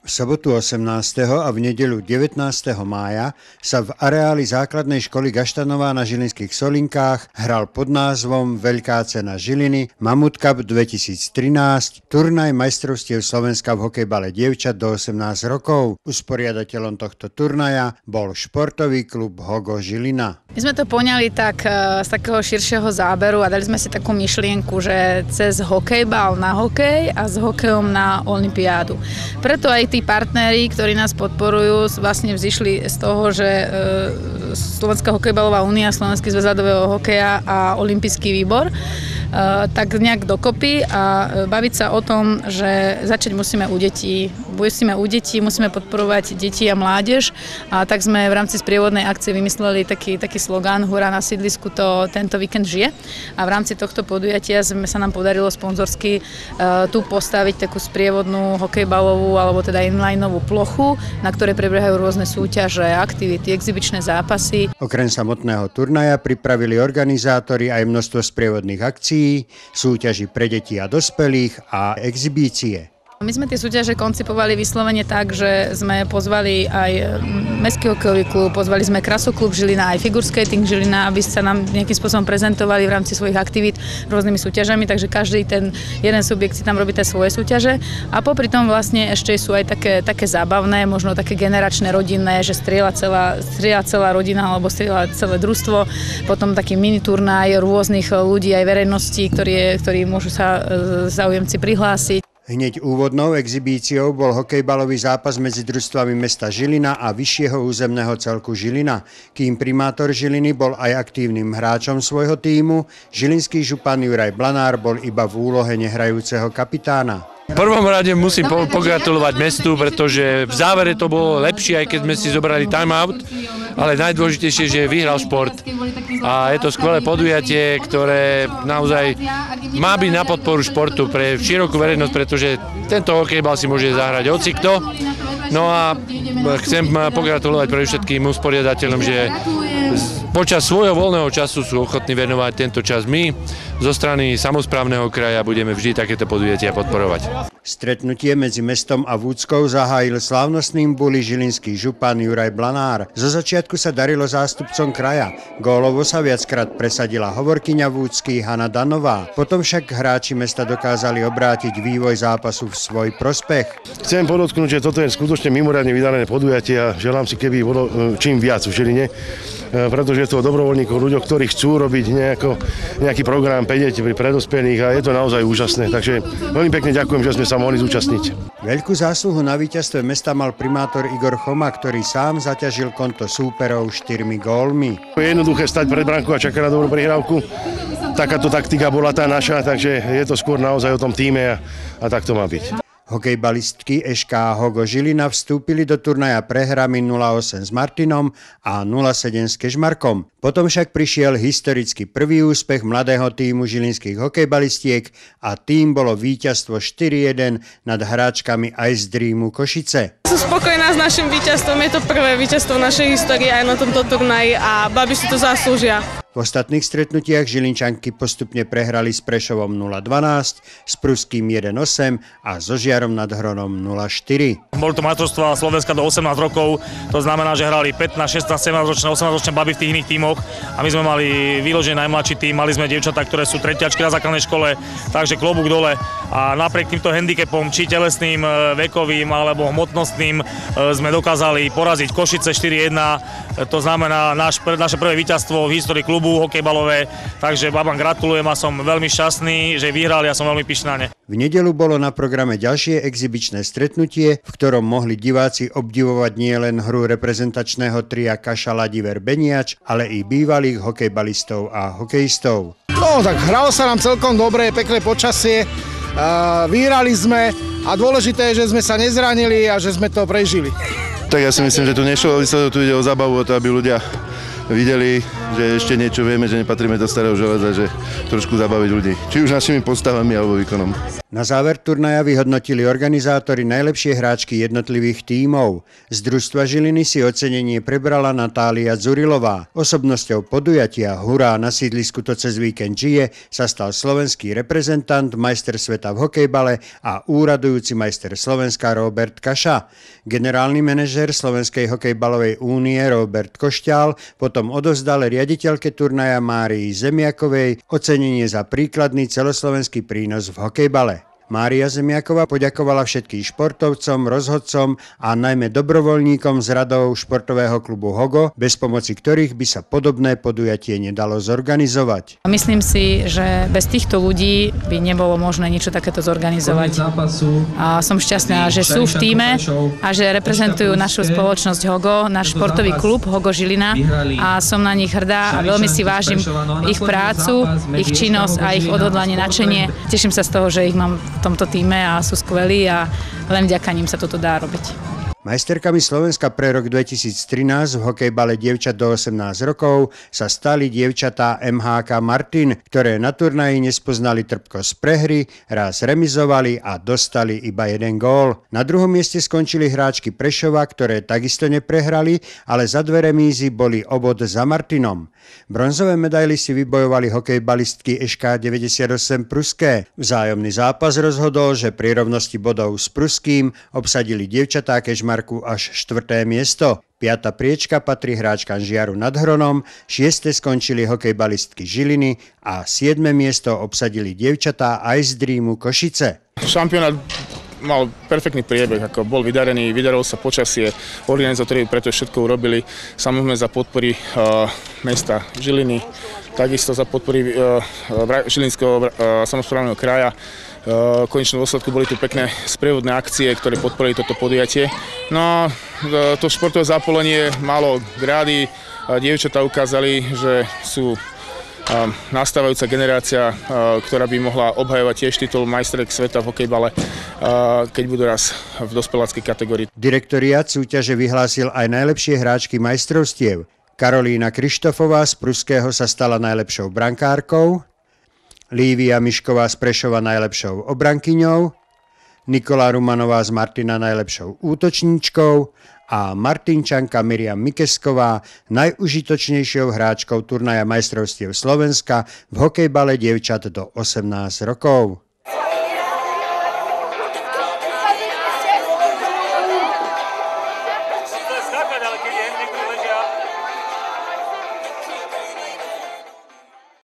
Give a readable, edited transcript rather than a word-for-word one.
V sobotu 18. a v nedeľu 19. mája sa v areáli základnej školy Gaštanová na Žilinských Solinkách hral pod názvom Veľká cena Žiliny Mamut Cup 2013 turnaj majstrovstiev Slovenska v hokejbale dievčat do 18 rokov. Usporiadateľom tohto turnaja bol športový klub Hogo Žilina. My sme to poňali tak z takého širšieho záberu a dali sme si takú myšlienku, že cez hokejbal na hokej a s hokejom na olympiádu. Preto aj tí partneri, ktorí nás podporujú, vlastne vzýšli z toho, že Slovenská hokejbalová únia, Slovenský zväz ľadového hokeja a Olympijský výbor tak nejak dokopy a baviť sa o tom, že začať musíme u detí. Musíme podporovať deti a mládež a tak sme v rámci sprievodnej akcie vymysleli taký slogán Hurá na sídlisku to tento víkend žije a v rámci tohto podujatia sa nám podarilo sponzorsky tu postaviť takú sprievodnú hokejbalovú alebo teda inlineovú plochu, na ktorej prebiehajú rôzne súťaže, aktivity, exibičné zápasy. Okrem samotného turnaja pripravili organizátori aj množstvo sprievodných akcií, súťaží pre deti a dospelých a exibície. My sme tie súťaže koncipovali vyslovene tak, že sme pozvali aj Mestský hokejový klub, pozvali sme Krasoklub Žilina, aj Figurskating Žilina, aby sa nám nejakým spôsobom prezentovali v rámci svojich aktivít rôznymi súťažami, takže každý ten jeden subjekt si tam robí tie svoje súťaže a popri tom vlastne ešte sú aj také zábavné, možno také generačné rodinné, že strieľa celá rodina alebo strieľa celé družstvo, potom taký mini turnaj rôznych ľudí aj verejnosti, ktorí môžu sa záujemci prihlásiť. Hneď úvodnou exibíciou bol hokejbalový zápas medzi družstvami mesta Žilina a vyššieho územného celku Žilina, kým primátor Žiliny bol aj aktívnym hráčom svojho tímu, žilinský župan Juraj Blanár bol iba v úlohe nehrajúceho kapitána. V prvom rade musím pogratulovať mestu, pretože v závere to bolo lepšie, aj keď sme si zobrali timeout, ale najdôležitejšie, že vyhral šport. A je to skvelé podujatie, ktoré naozaj má byť na podporu športu pre širokú verejnosť, pretože tento hokejbal si môže zahrať hocikto. No a chcem pogratulovať pre všetkým usporiadateľom, že počas svojho voľného času sú ochotní venovať tento čas. My zo strany samosprávneho kraja budeme vždy takéto podujatia podporovať. Stretnutie medzi mestom a Vúckou zahájil slávnostným buli žilinský župan Juraj Blanár. Zo začiatku sa darilo zástupcom kraja. Gólovo sa viackrát presadila hovorkyňa Vúcky Hana Danová. Potom však hráči mesta dokázali obrátiť vývoj zápasu v svoj prospech. Chcem podotknúť, že toto je skutočne mimoriadne vydarené podujatie a želám si, keby bolo čím viac v Žiline, pretože je to o dobrovoľníkov, ľuďoch, ktorí chcú robiť nejaký program pre deti, pre dospelých a je to naozaj úžasné. Takže veľmi pekne ďakujem, že sme sa mohli zúčastniť. Veľkú zásluhu na víťazstve mesta mal primátor Igor Choma, ktorý sám zaťažil konto súperov 4 gólmi. Je jednoduché stať pred bránkou a čakať na dobrú prihrávku. Takáto taktika bola tá naša, takže je to skôr naozaj o tom tíme a tak to má byť. Hokejbalistky SK Hogo Žilina vstúpili do turnaja prehrami 0-8 s Martinom a 0-7 s Kežmarkom. Potom však prišiel historicky prvý úspech mladého tímu žilinských hokejbalistiek a tým bolo víťazstvo 4-1 nad hráčkami Ice Dreamu Košice. Som spokojná s našim víťazstvom, je to prvé víťazstvo v našej histórii aj na tomto turnaji a babi si to zaslúžia. V ostatných stretnutiach Žilinčanky postupne prehrali s Prešovom 0-12, s Pruským 1-8 a so Žiarom nad Hronom 0-4. Boli to majstrovstvá Slovenska do 18 rokov, to znamená, že hrali 15, 16, 17 ročné, 18 ročné baby v tých iných tímoch a my sme mali vyložený najmladší tím, mali sme dievčatá, ktoré sú tretiačky na základnej škole, takže klobúk dole a napriek týmto handicapom, či telesným, vekovým alebo hmotnostným sme dokázali poraziť Košice 4-1, to znamená naše prvé víťazstvo v histórii klubu hokejbalové, takže babám gratulujem a som veľmi šťastný, že vyhrali a som veľmi pyšný na ne. V nedeľu bolo na programe ďalšie exibičné stretnutie, v ktorom mohli diváci obdivovať nielen hru reprezentačného tria Kaša Ladiver Beniač, ale i bývalých hokejbalistov a hokejistov. No tak hralo sa nám celkom dobre, pekné počasie, vyhrali sme a dôležité je, že sme sa nezranili a že sme to prežili. Tak ja si myslím, že tu nešlo o výsledok, tu ide o zábavu, o to, aby ľudia videli že ešte niečo vieme, že nepatríme do starého železa, že trošku zabaviť ľudí. Či už našimi postavami alebo výkonom. Na záver turnaja vyhodnotili organizátori najlepšie hráčky jednotlivých tímov. Z družstva Žiliny si ocenenie prebrala Natália Dzurilová. Osobnosťou podujatia Hurá na sídlisku to cez víkend žije sa stal slovenský reprezentant, majster sveta v hokejbale a úradujúci majster Slovenska Robert Kaša. Generálny manažér Slovenskej hokejbalovej únie Robert Košťál potom odovzdal riaditeľke turnaja Márii Zemiakovej ocenenie za príkladný celoslovenský prínos v hokejbale. Mária Zemiaková poďakovala všetkým športovcom, rozhodcom a najmä dobrovoľníkom z radov športového klubu Hogo, bez pomoci ktorých by sa podobné podujatie nedalo zorganizovať. Myslím si, že bez týchto ľudí by nebolo možné niečo takéto zorganizovať. A som šťastná, že sú v tíme a že reprezentujú našu spoločnosť Hogo, náš športový klub Hogo Žilina a som na nich hrdá a veľmi si vážim ich prácu, ich činnosť a ich odhodlanie, nadšenie. Teším sa z toho, že ich mám v tomto týme a sú skvelí a len vďaka nim sa toto dá robiť. Majsterkami Slovenska pre rok 2013 v hokejbale dievčat do 18 rokov sa stali dievčatá MHK Martin, ktoré na turnaji nespoznali trpkosť prehry, raz remizovali a dostali iba 1 gól. Na druhom mieste skončili hráčky Prešova, ktoré takisto neprehrali, ale za 2 remízy boli o bod za Martinom. Bronzové medaily si vybojovali hokejbalistky SK 98 Pruské. Vzájomný zápas rozhodol, že pri rovnosti bodov s Pruským obsadili dievčatá Kežmarku až 4. miesto. 5. priečka patrí hráčkam Žiaru nad Hronom, 6. skončili hokejbalistky Žiliny a 7. miesto obsadili dievčatá Ice Dreamu Košice. Šampionát mal perfektný priebeh, ako bol vydarený, vydarilo sa počasie, organizátori preto všetko urobili, samozrejme za podpory mesta Žiliny, takisto za podpory Žilinského samosprávneho kraja. V konečnom dôsledku boli tu pekné sprievodné akcie, ktoré podporili toto podujatie. No to športové zapolenie malo grády, dievčatá ukázali, že sú nastávajúca generácia, ktorá by mohla obhajovať tiež titul majsterek sveta v hokejbale, keď budú raz v dospeláckej kategórii. Direktoriát súťaže vyhlásil aj najlepšie hráčky majstrovstiev. Karolína Krištofová z Pruského sa stala najlepšou brankárkou, Lívia Mišková z Prešova najlepšou obrankyňou, Nikola Rumanová z Martina najlepšou útočníčkou a Martinčanka Miriam Mikesková najužitočnejšou hráčkou turnaja majstrovstiev Slovenska v hokejbale dievčat do 18 rokov.